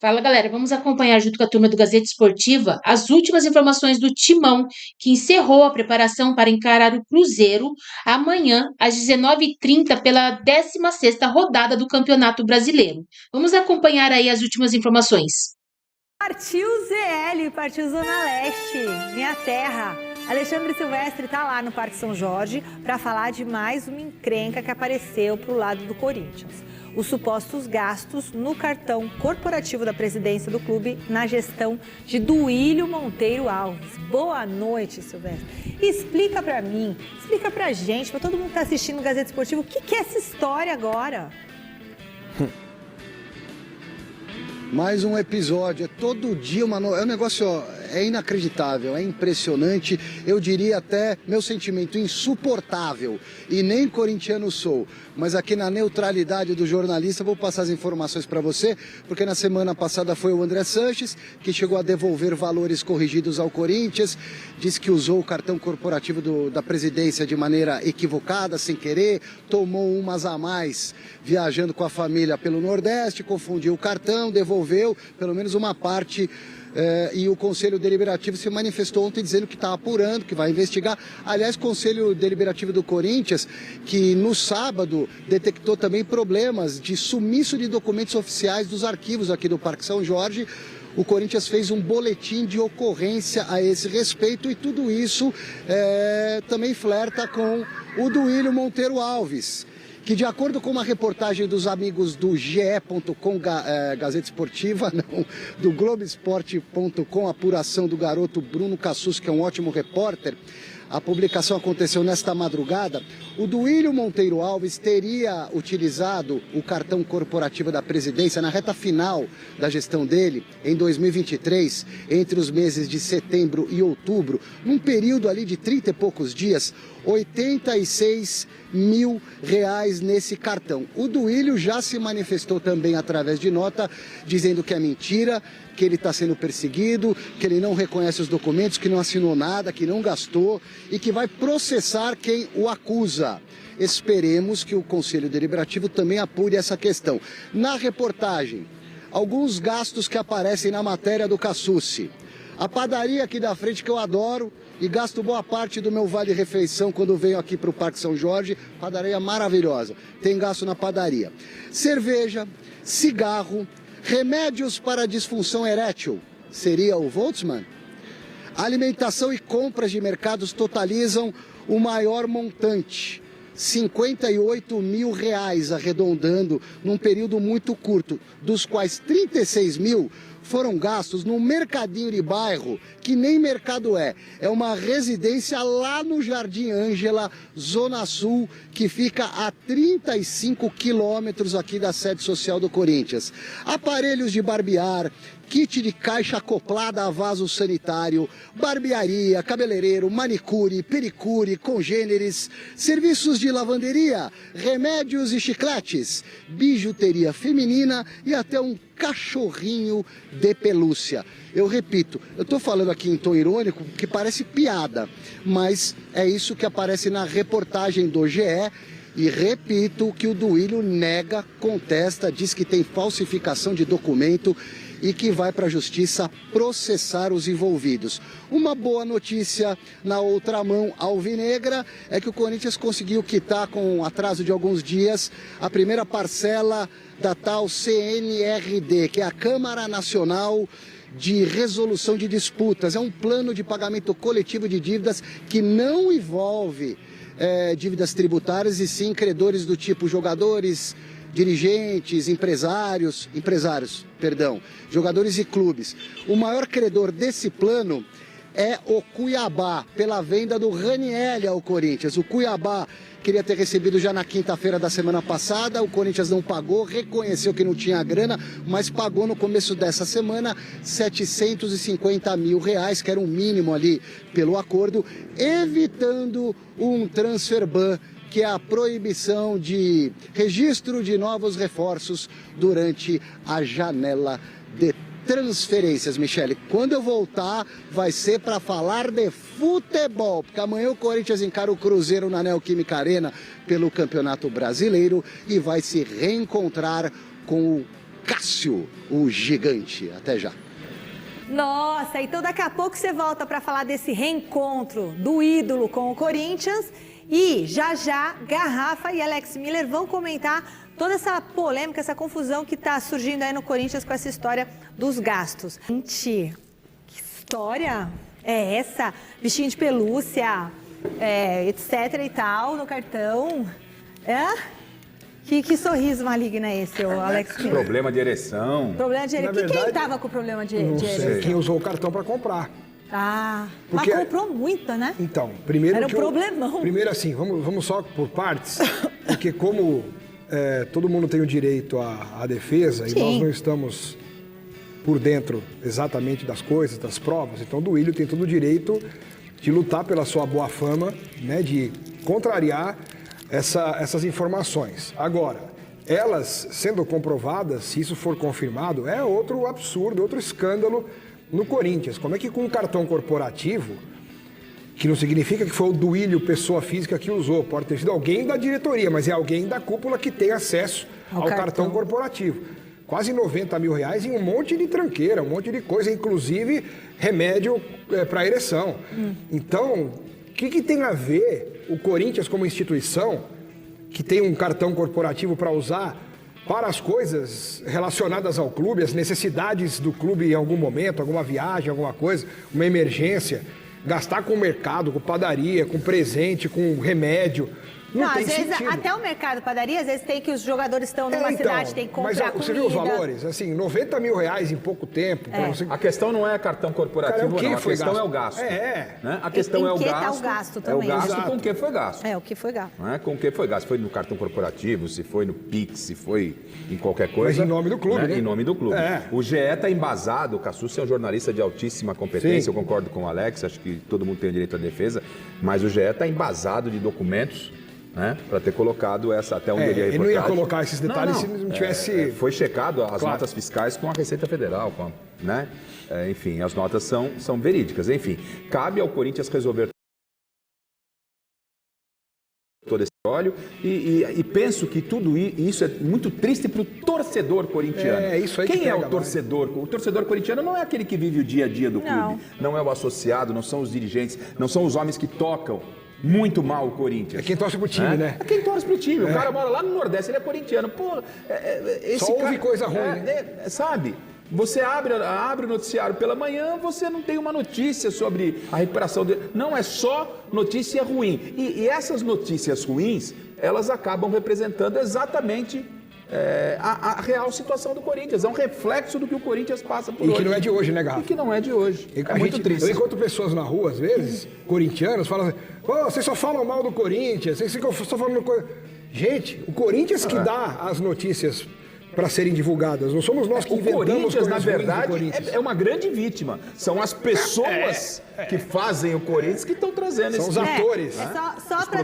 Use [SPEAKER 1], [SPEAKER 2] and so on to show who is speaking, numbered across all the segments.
[SPEAKER 1] Fala galera, vamos acompanhar junto com a turma do Gazeta Esportiva as últimas informações do Timão, que encerrou a preparação para encarar o Cruzeiro amanhã às 19h30 pela 16ª rodada do Campeonato Brasileiro. Vamos acompanhar aí as últimas informações.
[SPEAKER 2] Partiu ZL, partiu Zona Leste, minha terra. Alexandre Silvestre está lá no Parque São Jorge para falar de mais uma encrenca que apareceu para o lado do Corinthians. Os supostos gastos no cartão corporativo da presidência do clube na gestão de Duílio Monteiro Alves. Boa noite, Silvestre. Explica para mim, explica para a gente, para todo mundo que está assistindo o Gazeta Esportiva, o que é essa história agora?
[SPEAKER 3] Mais um episódio, é todo dia uma é um negócio, é inacreditável, é impressionante, eu diria até, meu sentimento, insuportável, e nem corintiano sou, mas aqui na neutralidade do jornalista vou passar as informações para você, porque na semana passada foi o André Sanches, que chegou a devolver valores corrigidos ao Corinthians, disse que usou o cartão corporativo da presidência de maneira equivocada, sem querer, tomou umas a mais viajando com a família pelo Nordeste, confundiu o cartão, devolveu pelo menos uma parte. E o Conselho Deliberativo se manifestou ontem dizendo que está apurando, que vai investigar. Aliás, o Conselho Deliberativo do Corinthians, que no sábado detectou também problemas de sumiço de documentos oficiais dos arquivos aqui do Parque São Jorge. O Corinthians fez um boletim de ocorrência a esse respeito e tudo isso também flerta com o Duílio Monteiro Alves, que de acordo com uma reportagem dos amigos do ge.com, Gazeta Esportiva, não, do Globoesporte.com, apuração do garoto Bruno Cassus, que é um ótimo repórter, a publicação aconteceu nesta madrugada, o Duílio Monteiro Alves teria utilizado o cartão corporativo da presidência na reta final da gestão dele, em 2023, entre os meses de setembro e outubro, num período ali de 30 e poucos dias, R$86 mil nesse cartão. O Duílio já se manifestou também através de nota, dizendo que é mentira, que ele está sendo perseguido, que ele não reconhece os documentos, que não assinou nada, que não gastou e que vai processar quem o acusa. Esperemos que o Conselho Deliberativo também apure essa questão. Na reportagem, alguns gastos que aparecem na matéria do Cassucci. A padaria aqui da frente, que eu adoro e gasto boa parte do meu vale-refeição quando venho aqui para o Parque São Jorge, padaria maravilhosa, tem gasto na padaria. Cerveja, cigarro, remédios para disfunção erétil, seria o Voltzmann? Alimentação e compras de mercados totalizam o maior montante, R$58 mil, arredondando num período muito curto, dos quais 36 mil foram gastos num mercadinho de bairro, que nem mercado é uma residência lá no Jardim Ângela, Zona Sul, que fica a 35 quilômetros aqui da sede social do Corinthians. Aparelhos de barbear, kit de caixa acoplada a vaso sanitário, barbearia, cabeleireiro, manicure, pericure, congêneres, serviços de lavanderia, remédios e chicletes, bijuteria feminina e até um cachorrinho de pelúcia. Eu repito, eu estou falando aqui em tom irônico que parece piada, mas é isso que aparece na reportagem do GE. E repito que o Duílio nega, contesta, diz que tem falsificação de documento e que vai para a justiça processar os envolvidos. Uma boa notícia na outra mão alvinegra é que o Corinthians conseguiu quitar, com atraso de alguns dias, a primeira parcela da tal CNRD, que é a Câmara Nacional de Resolução de Disputas. É um plano de pagamento coletivo de dívidas que não envolve dívidas tributárias e sim credores do tipo jogadores, dirigentes, jogadores e clubes. O maior credor desse plano é o Cuiabá, pela venda do Ranieri ao Corinthians. O Cuiabá queria ter recebido já na quinta-feira da semana passada, o Corinthians não pagou, reconheceu que não tinha grana, mas pagou no começo dessa semana R$750 mil, que era o mínimo ali pelo acordo, evitando um transfer ban, que é a proibição de registro de novos reforços durante a janela de transferências, Michele. Quando eu voltar, vai ser para falar de futebol, porque amanhã o Corinthians encara o Cruzeiro na Neoquímica Arena pelo Campeonato Brasileiro e vai se reencontrar com o Cássio, o gigante. Até já.
[SPEAKER 2] Nossa, então daqui a pouco você volta para falar desse reencontro do ídolo com o Corinthians. E já Garrafa e Alex Miller vão comentar toda essa polêmica, essa confusão que está surgindo aí no Corinthians com essa história dos gastos. Gente, que história é essa? Bichinho de pelúcia, etc e tal, no cartão. Que sorriso maligno é esse, Alex Miller?
[SPEAKER 4] Problema de ereção.
[SPEAKER 2] Problema de ereção. Quem estava com problema de ereção?
[SPEAKER 5] Não sei. Quem usou o cartão para comprar.
[SPEAKER 2] Porque... mas comprou muita, né?
[SPEAKER 5] Então, primeiro...
[SPEAKER 2] Era um problemão.
[SPEAKER 5] Primeiro assim, vamos só por partes, porque como todo mundo tem o direito à defesa, sim, e nós não estamos por dentro exatamente das coisas, das provas, então o Duílio tem todo o direito de lutar pela sua boa fama, né, de contrariar essas informações. Agora, elas sendo comprovadas, se isso for confirmado, é outro absurdo, outro escândalo no Corinthians. Como é que com um cartão corporativo, que não significa que foi o Duílio, pessoa física, que usou, pode ter sido alguém da diretoria, mas é alguém da cúpula que tem acesso ao cartão corporativo. Quase 90 mil reais em um monte de tranqueira, um monte de coisa, inclusive remédio para ereção. Então, o que tem a ver o Corinthians como instituição, que tem um cartão corporativo para usar para as coisas relacionadas ao clube, as necessidades do clube em algum momento, alguma viagem, alguma coisa, uma emergência, gastar com o mercado, com padaria, com presente, com remédio. Não, tem
[SPEAKER 2] às vezes,
[SPEAKER 5] sentido.
[SPEAKER 2] Até o mercado padaria, às vezes tem que os jogadores estão numa cidade, tem que comprar comida.
[SPEAKER 5] Você viu os valores? Assim, 90 mil reais em pouco tempo. Você...
[SPEAKER 4] A questão não é cartão corporativo, não. A questão é o gasto. Né? A questão é o gasto.
[SPEAKER 2] Tá o gasto também.
[SPEAKER 4] É o gasto com o que foi gasto.
[SPEAKER 2] É, o que foi gasto.
[SPEAKER 4] Não é? Com o que foi gasto. Se foi no cartão corporativo, se foi no Pix, se foi em qualquer coisa.
[SPEAKER 5] Mas em nome do clube, né?
[SPEAKER 4] Em nome do clube. O GE está embasado, o Cassucci é um jornalista de altíssima competência, sim, eu concordo com o Alex, acho que todo mundo tem o direito à defesa, mas o GE está embasado de documentos, né, para ter colocado essa até onde ele ia.
[SPEAKER 5] Ele não ia colocar esses detalhes se não tivesse...
[SPEAKER 4] Foi checado as notas fiscais com a Receita Federal, né? Enfim, as notas são verídicas. Enfim, cabe ao Corinthians resolver todo esse óleo e penso que tudo isso é muito triste para o torcedor corintiano.
[SPEAKER 5] Isso aí.
[SPEAKER 4] Quem é o torcedor? O torcedor corintiano não é aquele que vive o dia a dia do clube, não é o associado, não são os dirigentes, não são os homens que tocam muito mal o Corinthians.
[SPEAKER 5] É quem torce pro time, né?
[SPEAKER 4] É quem torce pro time. O cara mora lá no Nordeste, ele é corintiano. Pô,
[SPEAKER 5] só ouve coisa ruim, né?
[SPEAKER 4] Sabe? Você abre o noticiário pela manhã, você não tem uma notícia sobre a recuperação dele. Não, é só notícia ruim. E essas notícias ruins, elas acabam representando exatamente a real situação do Corinthians. É um reflexo do que o Corinthians passa por hoje.
[SPEAKER 5] E que não é de hoje, né, Garrafa?
[SPEAKER 4] E que não é de hoje. É muito triste.
[SPEAKER 5] Eu encontro pessoas na rua, às vezes, corintianos, falam assim, vocês só falam mal do Corinthians, vocês ficam só falando... Gente, o Corinthians que dá as notícias para serem divulgadas. Não somos nós que inventamos
[SPEAKER 4] Corinthians, na verdade, é uma grande vítima. São as pessoas que fazem o Corinthians que estão trazendo
[SPEAKER 5] São os atores.
[SPEAKER 2] Só para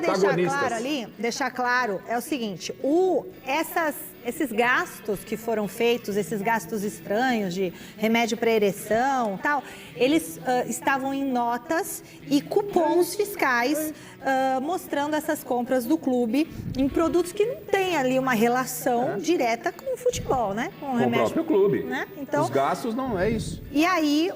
[SPEAKER 2] deixar claro, é o seguinte, esses gastos que foram feitos, esses gastos estranhos de remédio para ereção e tal, eles estavam em notas e cupons fiscais mostrando essas compras do clube em produtos que não têm ali uma relação direta com o futebol, né? Com
[SPEAKER 4] o próprio clube.
[SPEAKER 2] Né? Então,
[SPEAKER 4] os gastos não é isso.
[SPEAKER 2] E aí,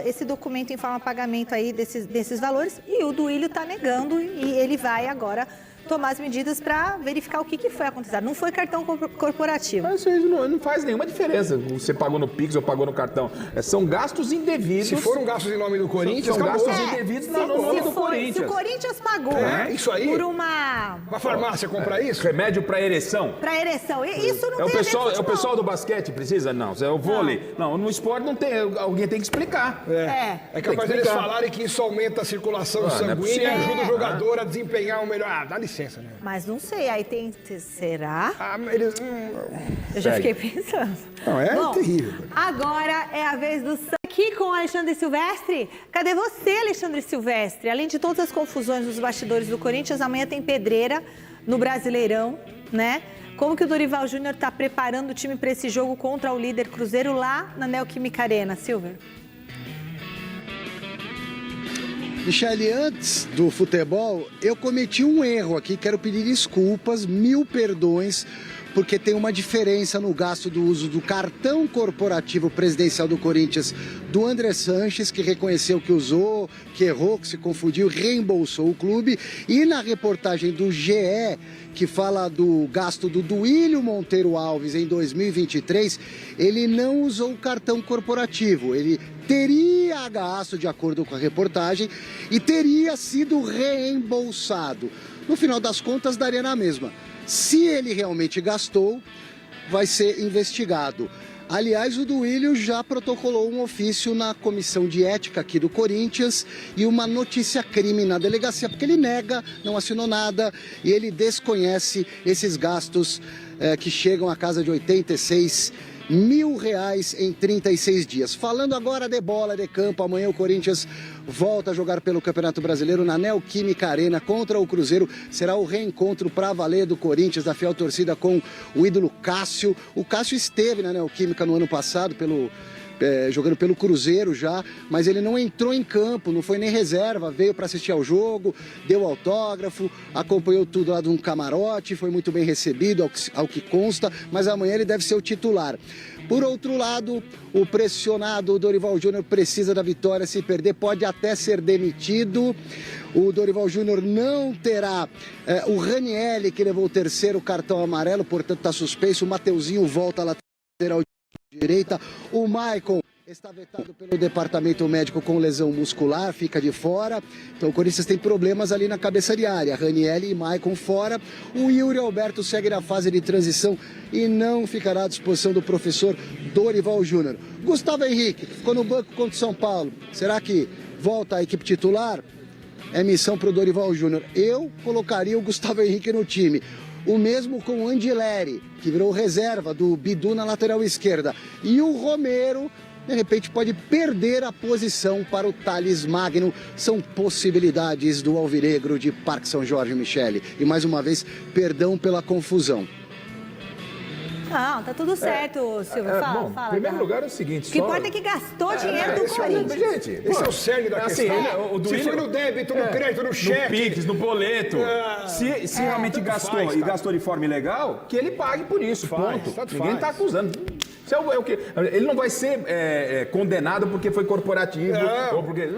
[SPEAKER 2] esse documento informa pagamento aí desses valores e o Duílio está negando e ele vai agora tomar as medidas para verificar o que foi acontecido. Não foi cartão corporativo.
[SPEAKER 4] Mas isso não faz nenhuma diferença. Você pagou no Pix ou pagou no cartão. São gastos indevidos.
[SPEAKER 5] Se foram gastos em nome do Corinthians,
[SPEAKER 4] são gastos indevidos no nome do Corinthians.
[SPEAKER 2] Se o Corinthians pagou
[SPEAKER 5] isso aí,
[SPEAKER 2] por uma
[SPEAKER 5] farmácia comprar isso?
[SPEAKER 4] Remédio para ereção.
[SPEAKER 2] Para ereção. Isso não tem
[SPEAKER 4] É o pessoal do basquete precisa? Não. É o vôlei? Não, no esporte não tem. Alguém tem que explicar.
[SPEAKER 5] É capaz deles falarem que isso aumenta a circulação sanguínea e ajuda o jogador a desempenhar o melhor. Dá licença. Né?
[SPEAKER 2] Mas não sei, aí tem... Será? Eu já
[SPEAKER 5] Segue.
[SPEAKER 2] fiquei pensando.
[SPEAKER 5] Não, é terrível.
[SPEAKER 2] Agora é a vez do aqui com o Alexandre Silvestre. Cadê você, Alexandre Silvestre? Além de todas as confusões nos bastidores do Corinthians, amanhã tem pedreira no Brasileirão, né? Como que o Dorival Júnior está preparando o time para esse jogo contra o líder Cruzeiro lá na Neoquímica Arena, Silver?
[SPEAKER 3] Michele, antes do futebol, eu cometi um erro aqui, quero pedir desculpas, 1000 perdões, porque tem uma diferença no gasto do uso do cartão corporativo presidencial do Corinthians do André Sanches, que reconheceu que usou, que errou, que se confundiu, reembolsou o clube, e na reportagem do GE, que fala do gasto do Duílio Monteiro Alves em 2023, ele não usou o cartão corporativo, ele teria gasto de acordo com a reportagem e teria sido reembolsado. No final das contas, daria na mesma. Se ele realmente gastou, vai ser investigado. Aliás, o Duílio já protocolou um ofício na comissão de ética aqui do Corinthians e uma notícia-crime na delegacia, porque ele nega, não assinou nada e ele desconhece esses gastos que chegam à casa de R$86 mil em 36 dias. Falando agora de bola, de campo, amanhã o Corinthians volta a jogar pelo Campeonato Brasileiro na Neoquímica Arena contra o Cruzeiro. Será o reencontro pra valer do Corinthians, da fiel torcida, com o ídolo Cássio. O Cássio esteve na Neoquímica no ano passado jogando pelo Cruzeiro já, mas ele não entrou em campo, não foi nem reserva, veio para assistir ao jogo, deu autógrafo, acompanhou tudo lá de um camarote, foi muito bem recebido, ao que consta, mas amanhã ele deve ser o titular. Por outro lado, o pressionado Dorival Júnior precisa da vitória, se perder pode até ser demitido. O Dorival Júnior não terá o Ranieri, que levou o terceiro cartão amarelo, portanto está suspenso. O Mateuzinho volta à lateral direita. O Maicon está vetado pelo departamento médico com lesão muscular, fica de fora. Então o Corinthians tem problemas ali na cabeça de área. Ranieri e Maicon fora. O Yuri Alberto segue na fase de transição e não ficará à disposição do professor Dorival Júnior. Gustavo Henrique ficou no banco contra o São Paulo. Será que volta à equipe titular? É missão para o Dorival Júnior. Eu colocaria o Gustavo Henrique no time. O mesmo com o Andileri, que virou reserva do Bidu na lateral esquerda. E o Romero, de repente, pode perder a posição para o Thales Magno. São possibilidades do alvirrubro de Parque São Jorge, Michele. E mais uma vez, perdão pela confusão.
[SPEAKER 2] Não, tá tudo certo, Silvio. Fala.
[SPEAKER 4] Em primeiro lugar é o seguinte...
[SPEAKER 2] O que importa é que gastou dinheiro do Corinthians.
[SPEAKER 4] Gente,
[SPEAKER 5] esse é o cerne da questão. Se foi no débito, no crédito, no cheque...
[SPEAKER 4] No Pix, no boleto. Se realmente gastou e gastou de forma ilegal, que ele pague por isso, ponto. Ninguém está acusando. Ele não vai ser condenado porque foi corporativo. Ou porque...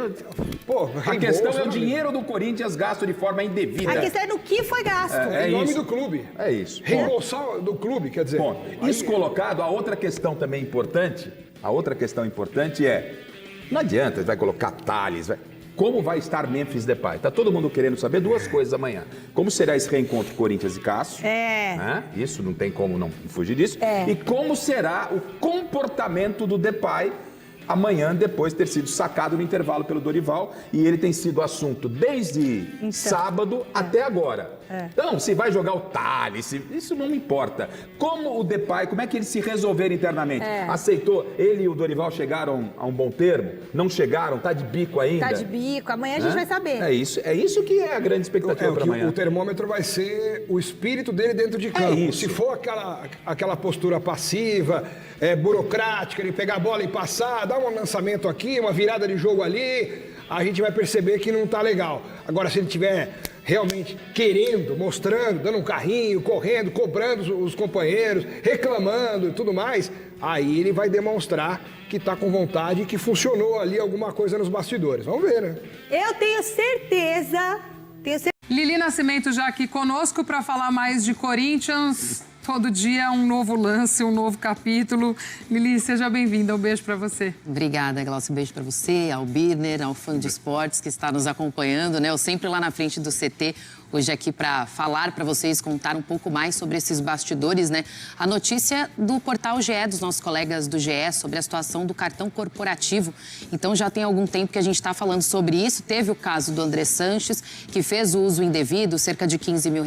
[SPEAKER 4] a questão é o dinheiro do Corinthians gasto de forma indevida.
[SPEAKER 2] A questão é no que foi gasto.
[SPEAKER 5] Em nome do clube.
[SPEAKER 4] É isso.
[SPEAKER 5] Reembolsar do clube, quer dizer...
[SPEAKER 4] Bom, isso colocado, a outra questão também importante, é, não adianta, vai colocar Thales, como vai estar Memphis Depay? Tá todo mundo querendo saber duas coisas amanhã. Como será esse reencontro Corinthians e Cássio? Né? Isso não tem como não fugir disso. E como será o comportamento do Depay amanhã, depois de ter sido sacado no intervalo pelo Dorival, e ele tem sido assunto desde sábado até agora. Então, se vai jogar o Thales, isso não me importa. Como o Depay, como é que eles se resolveram internamente? Aceitou? Ele e o Dorival chegaram a um bom termo? Não chegaram? Tá de bico ainda?
[SPEAKER 2] Tá de bico. Amanhã a gente vai saber.
[SPEAKER 4] É isso que é a grande expectativa para amanhã.
[SPEAKER 5] O termômetro vai ser o espírito dele dentro de campo. Se for aquela postura passiva, burocrática, de pegar a bola e passar, dar um lançamento aqui, uma virada de jogo ali, a gente vai perceber que não tá legal. Agora, se ele tiver realmente querendo, mostrando, dando um carrinho, correndo, cobrando os companheiros, reclamando e tudo mais, aí ele vai demonstrar que tá com vontade e que funcionou ali alguma coisa nos bastidores. Vamos ver, né?
[SPEAKER 2] Eu tenho certeza.
[SPEAKER 6] Lili Nascimento já aqui conosco para falar mais de Corinthians. Todo dia um novo lance, um novo capítulo. Lili, seja bem-vinda. Um beijo para você.
[SPEAKER 7] Obrigada, Glaucia. Um beijo para você, ao Birner, ao fã de esportes que está nos acompanhando, né? Eu sempre lá na frente do CT, hoje aqui para falar para vocês, contar um pouco mais sobre esses bastidores, né? A notícia do portal GE, dos nossos colegas do GE, sobre a situação do cartão corporativo. Então, já tem algum tempo que a gente está falando sobre isso. Teve o caso do André Sanches, que fez o uso indevido, cerca de R$15 mil.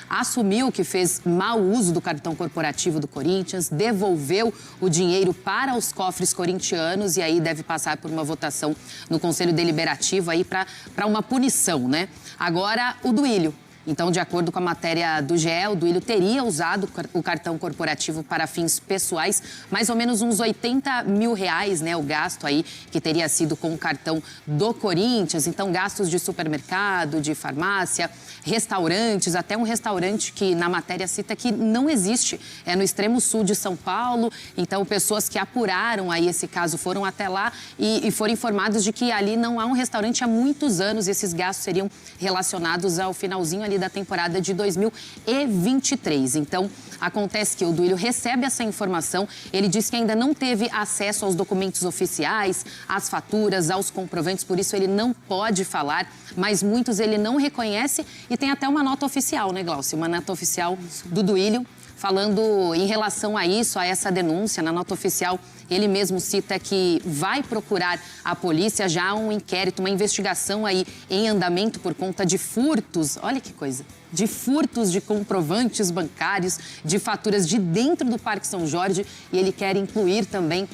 [SPEAKER 7] Assumiu que fez mau uso do cartão corporativo do Corinthians, devolveu o dinheiro para os cofres corintianos e aí deve passar por uma votação no Conselho Deliberativo aí para uma punição, né? Agora, o Duílio. Então, de acordo com a matéria do GE, o Duílio teria usado o cartão corporativo para fins pessoais, mais ou menos uns R$80 mil, né, o gasto aí que teria sido com o cartão do Corinthians. Então, gastos de supermercado, de farmácia, restaurantes, até um restaurante que na matéria cita que não existe, é no extremo sul de São Paulo. Então, pessoas que apuraram aí esse caso foram até lá e foram informados de que ali não há um restaurante há muitos anos e esses gastos seriam relacionados ao finalzinho ali da temporada de 2023. Então, acontece que o Duílio recebe essa informação, ele diz que ainda não teve acesso aos documentos oficiais, às faturas, aos comprovantes, por isso ele não pode falar, mas muitos ele não reconhece e tem até uma nota oficial, né, Glaucio? Uma nota oficial do Duílio falando em relação a isso, a essa denúncia. Na nota oficial, ele mesmo cita que vai procurar a polícia, já há um inquérito, uma investigação aí em andamento por conta de furtos, olha que coisa, de furtos de comprovantes bancários, de faturas de dentro do Parque São Jorge, e ele quer incluir também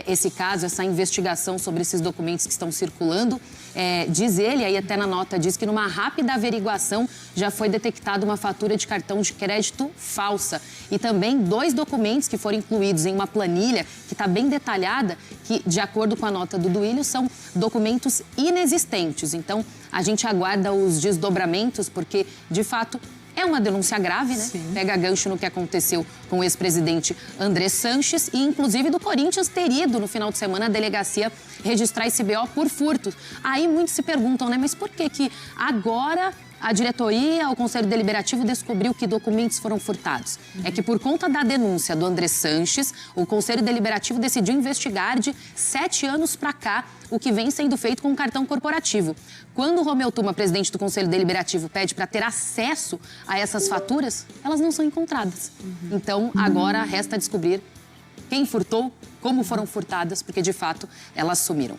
[SPEAKER 7] esse caso, essa investigação sobre esses documentos que estão circulando. Diz ele, aí até na nota diz que numa rápida averiguação já foi detectada uma fatura de cartão de crédito falsa e também 2 documentos que foram incluídos em uma planilha que está bem detalhada, que de acordo com a nota do Duílio são documentos inexistentes. Então a gente aguarda os desdobramentos porque de fato é uma denúncia grave, né? Sim. Pega gancho no que aconteceu com o ex-presidente André Sanches e, inclusive, do Corinthians ter ido no final de semana à delegacia registrar esse BO por furto. Aí muitos se perguntam, né? Mas por que agora a diretoria, o Conselho Deliberativo descobriu que documentos foram furtados? É que por conta da denúncia do André Sanches, o Conselho Deliberativo decidiu investigar de 7 anos para cá o que vem sendo feito com o cartão corporativo. Quando o Romeu Tuma, presidente do Conselho Deliberativo, pede para ter acesso a essas faturas, elas não são encontradas. Então, agora resta descobrir quem furtou, como foram furtadas, porque de fato elas sumiram.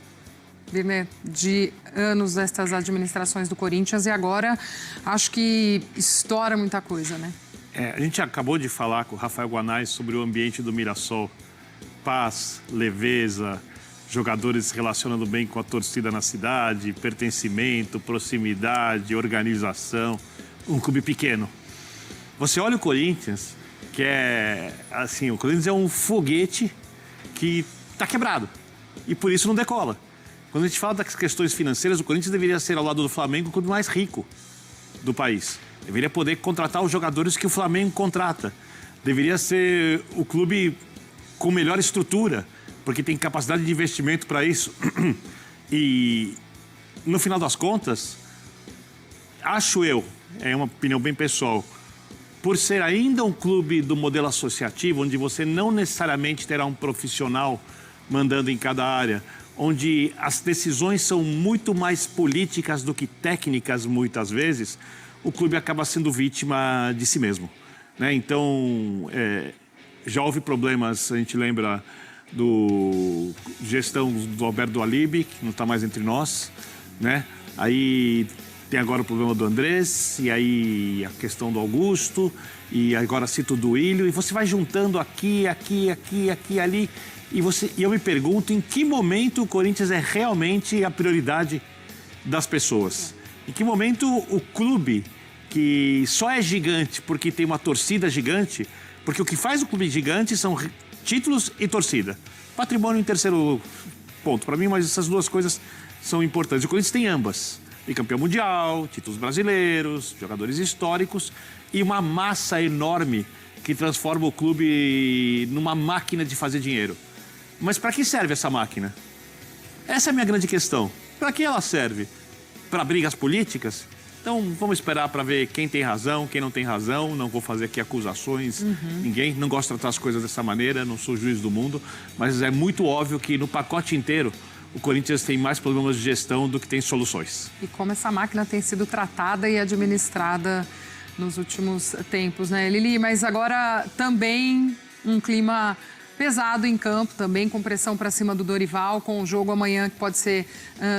[SPEAKER 6] Birner, de anos destas administrações do Corinthians e agora acho que estoura muita coisa, né?
[SPEAKER 8] A gente acabou de falar com o Rafael Guanais sobre o ambiente do Mirassol. Paz, leveza, jogadores se relacionando bem com a torcida na cidade, pertencimento, proximidade, organização. Um clube pequeno. Você olha o Corinthians, que é assim, o Corinthians é um foguete que está quebrado e por isso não decola. Quando a gente fala das questões financeiras, o Corinthians deveria ser, ao lado do Flamengo, o clube mais rico do país. Deveria poder contratar os jogadores que o Flamengo contrata. Deveria ser o clube com melhor estrutura, porque tem capacidade de investimento para isso. E, no final das contas, acho eu, é uma opinião bem pessoal, por ser ainda um clube do modelo associativo, onde você não necessariamente terá um profissional mandando em cada área, onde as decisões são muito mais políticas do que técnicas, muitas vezes, o clube acaba sendo vítima de si mesmo, né? Então, já houve problemas, a gente lembra do gestão do Alberto Alibe, que não está mais entre nós, né? Aí tem agora o problema do Andrés, e aí a questão do Augusto, e agora cito o Duílio, e você vai juntando aqui, ali. E eu me pergunto em que momento o Corinthians é realmente a prioridade das pessoas. Em que momento o clube, que só é gigante porque tem uma torcida gigante, porque o que faz o clube gigante são títulos e torcida. Patrimônio em terceiro ponto. Para mim, mas essas duas coisas são importantes. O Corinthians tem ambas. Tem campeão mundial, títulos brasileiros, jogadores históricos e uma massa enorme que transforma o clube numa máquina de fazer dinheiro. Mas para que serve essa máquina? Essa é a minha grande questão. Para que ela serve? Para brigas políticas? Então vamos esperar para ver quem tem razão, quem não tem razão. Não vou fazer aqui acusações, ninguém. Não gosto de tratar as coisas dessa maneira, não sou juiz do mundo. Mas é muito óbvio que no pacote inteiro o Corinthians tem mais problemas de gestão do que tem soluções.
[SPEAKER 6] E como essa máquina tem sido tratada e administrada nos últimos tempos, né, Lili? Mas agora também um clima pesado em campo, também com pressão para cima do Dorival, com o jogo amanhã que pode ser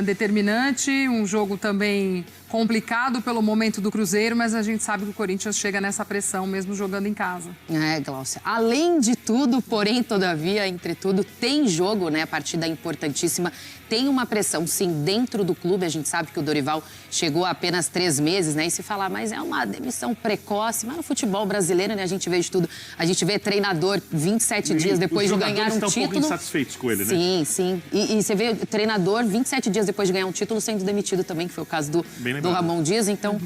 [SPEAKER 6] determinante, um jogo também complicado pelo momento do Cruzeiro, mas a gente sabe que o Corinthians chega nessa pressão mesmo jogando em casa.
[SPEAKER 7] Glaucia. Além de tudo, porém, todavia, entretudo, tem jogo, né? Partida importantíssima. Tem uma pressão, sim, dentro do clube. A gente sabe que o Dorival chegou há apenas 3 meses, né? E se falar, mas é uma demissão precoce. Mas no futebol brasileiro, né? A gente vê de tudo. A gente vê treinador 27 dias depois de ganhar um título.
[SPEAKER 8] Os jogadores estão um pouco insatisfeitos com ele, né?
[SPEAKER 7] Sim, sim. E você vê treinador 27 dias depois de ganhar um título sendo demitido também, que foi o caso do Ramon Dias. Então,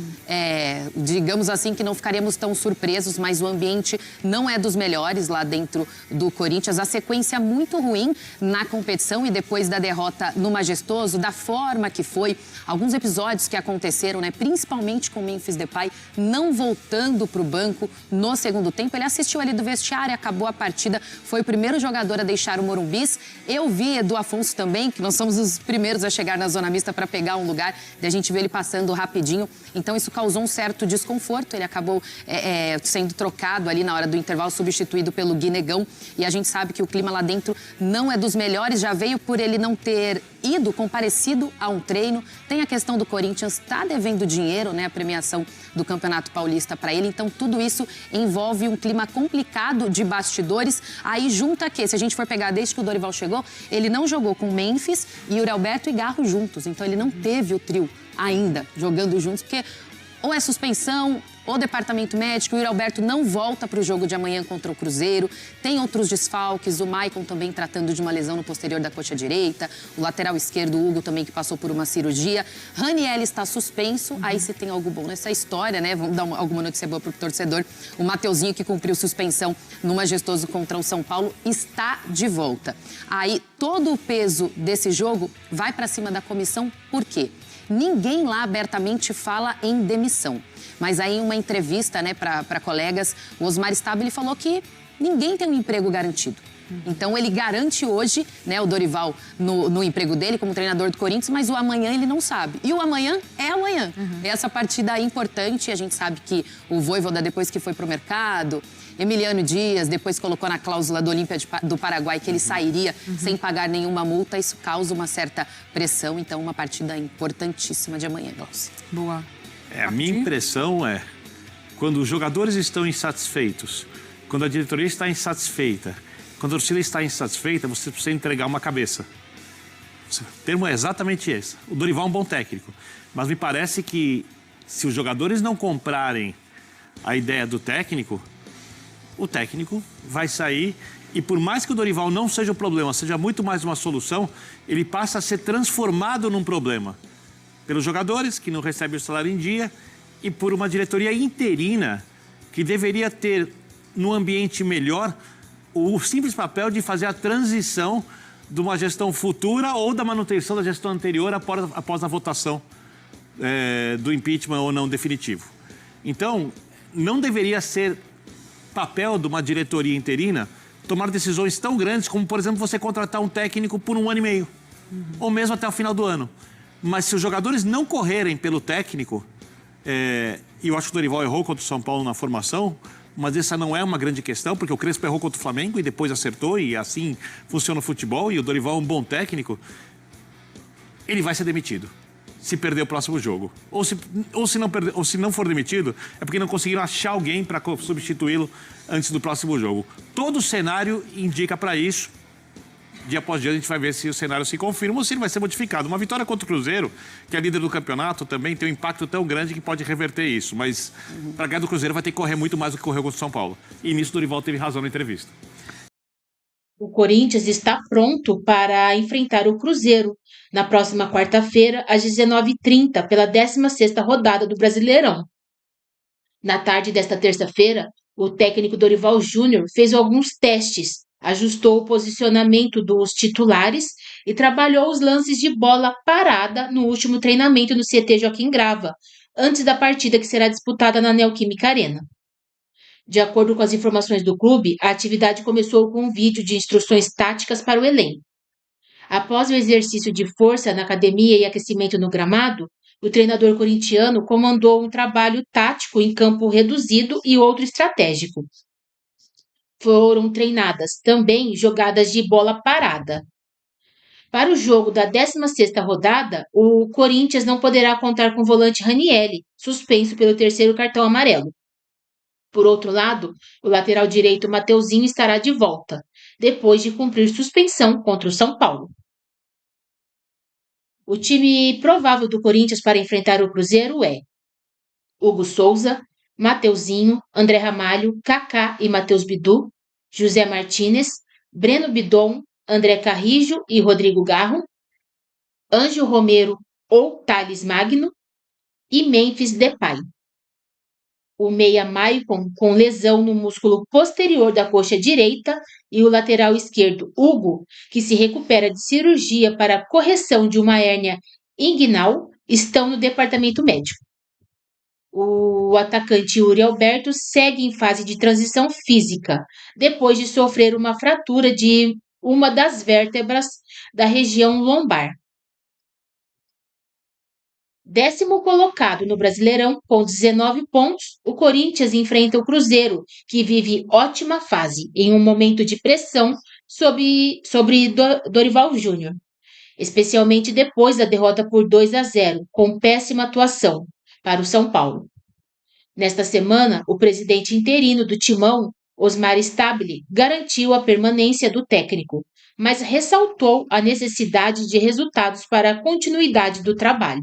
[SPEAKER 7] digamos assim que não ficaríamos tão surpresos, mas o ambiente não é dos melhores lá dentro do Corinthians. A sequência muito ruim na competição e depois da derrota no Majestoso, da forma que foi, alguns episódios que aconteceram, né, principalmente com o Memphis Depay não voltando para o banco no segundo tempo. Ele assistiu ali do vestiário, acabou a partida, foi o primeiro jogador a deixar o Morumbis. Eu vi Edu Afonso também, que nós somos os primeiros a chegar na zona mista para pegar um lugar, e a gente vê ele passando rapidinho. Então isso causou um certo desconforto, ele acabou sendo trocado ali na hora do intervalo, substituído pelo Guinegão, e a gente sabe que o clima lá dentro não é dos melhores, já veio por ele não ter comparecido a um treino. Tem a questão do Corinthians, está devendo dinheiro, né, a premiação do Campeonato Paulista para ele. Então, tudo isso envolve um clima complicado de bastidores. Aí junta que, se a gente for pegar desde que o Dorival chegou, ele não jogou com Memphis, Yuri Alberto e Garro juntos. Então, ele não teve o trio ainda jogando juntos, porque ou é suspensão, ou departamento médico, o Yuri Alberto não volta para o jogo de amanhã contra o Cruzeiro. Tem outros desfalques, o Maicon também tratando de uma lesão no posterior da coxa direita, o lateral esquerdo, o Hugo, também, que passou por uma cirurgia. Raniel está suspenso, aí se tem algo bom nessa história, né? Vamos dar alguma notícia boa para o torcedor. O Mateuzinho, que cumpriu suspensão no Majestoso contra o São Paulo, está de volta. Aí todo o peso desse jogo vai para cima da comissão, por quê? Ninguém lá abertamente fala em demissão. Mas aí em uma entrevista, né, para colegas, o Osmar Stabile falou que ninguém tem um emprego garantido. Então ele garante hoje, né, o Dorival no emprego dele como treinador do Corinthians, mas o amanhã ele não sabe. E o amanhã é amanhã. Essa partida é importante, a gente sabe que o Vojvoda, depois que foi pro mercado, Emiliano Dias depois colocou na cláusula do Olímpia do Paraguai que ele sairia sem pagar nenhuma multa. Isso causa uma certa pressão, então uma partida importantíssima de amanhã, Glaucia.
[SPEAKER 6] Boa.
[SPEAKER 8] A minha impressão é, quando os jogadores estão insatisfeitos, quando a diretoria está insatisfeita, quando a torcida está insatisfeita, você precisa entregar uma cabeça. O termo é exatamente esse. O Dorival é um bom técnico, mas me parece que se os jogadores não comprarem a ideia do técnico, o técnico vai sair e, por mais que o Dorival não seja o problema, seja muito mais uma solução, ele passa a ser transformado num problema. Pelos jogadores, que não recebem o salário em dia, e por uma diretoria interina que deveria ter, num ambiente melhor, o simples papel de fazer a transição de uma gestão futura ou da manutenção da gestão anterior após a votação do impeachment ou não definitivo. Então, não deveria ser papel de uma diretoria interina tomar decisões tão grandes como, por exemplo, você contratar um técnico por 1 ano e meio, ou mesmo até o final do ano. Mas se os jogadores não correrem pelo técnico, e eu acho que o Dorival errou contra o São Paulo na formação, mas essa não é uma grande questão, porque o Crespo errou contra o Flamengo e depois acertou, e assim funciona o futebol, e o Dorival é um bom técnico, ele vai ser demitido se perder o próximo jogo. Ou se não for demitido, é porque não conseguiram achar alguém para substituí-lo antes do próximo jogo. Todo o cenário indica para isso. Dia após dia a gente vai ver se o cenário se confirma ou se ele vai ser modificado. Uma vitória contra o Cruzeiro, que é líder do campeonato, também tem um impacto tão grande que pode reverter isso. Mas para ganhar do Cruzeiro vai ter que correr muito mais do que correu contra o São Paulo. E nisso o Dorival teve razão na entrevista.
[SPEAKER 1] O Corinthians está pronto para enfrentar o Cruzeiro na próxima quarta-feira, às 19h30, pela 16ª rodada do Brasileirão. Na tarde desta terça-feira, o técnico Dorival Júnior fez alguns testes, ajustou o posicionamento dos titulares e trabalhou os lances de bola parada no último treinamento no CT Joaquim Grava, antes da partida que será disputada na Neoquímica Arena. De acordo com as informações do clube, a atividade começou com um vídeo de instruções táticas para o elenco. Após o exercício de força na academia e aquecimento no gramado, o treinador corintiano comandou um trabalho tático em campo reduzido e outro estratégico. Foram treinadas também jogadas de bola parada. Para o jogo da 16ª rodada, o Corinthians não poderá contar com o volante Ranielli, suspenso pelo 3º cartão amarelo. Por outro lado, o lateral direito Mateuzinho estará de volta, depois de cumprir suspensão contra o São Paulo. O time provável do Corinthians para enfrentar o Cruzeiro é Hugo Souza, Mateuzinho, André Ramalho, Kaká e Matheus Bidu, José Martínez, Breno Bidon, André Carrijo e Rodrigo Garro, Ângelo Romero ou Thales Magno e Memphis Depay. O meia Maicon com lesão no músculo posterior da coxa direita e o lateral esquerdo Hugo, que se recupera de cirurgia para correção de uma hérnia inguinal, estão no departamento médico. O atacante Yuri Alberto segue em fase de transição física, depois de sofrer uma fratura de uma das vértebras da região lombar. 10º colocado no Brasileirão, com 19 pontos, o Corinthians enfrenta o Cruzeiro, que vive ótima fase, em um momento de pressão sobre Dorival Júnior, especialmente depois da derrota por 2-0, com péssima atuação para o São Paulo. Nesta semana, o presidente interino do Timão, Osmar Stabile, garantiu a permanência do técnico, mas ressaltou a necessidade de resultados para a continuidade do trabalho.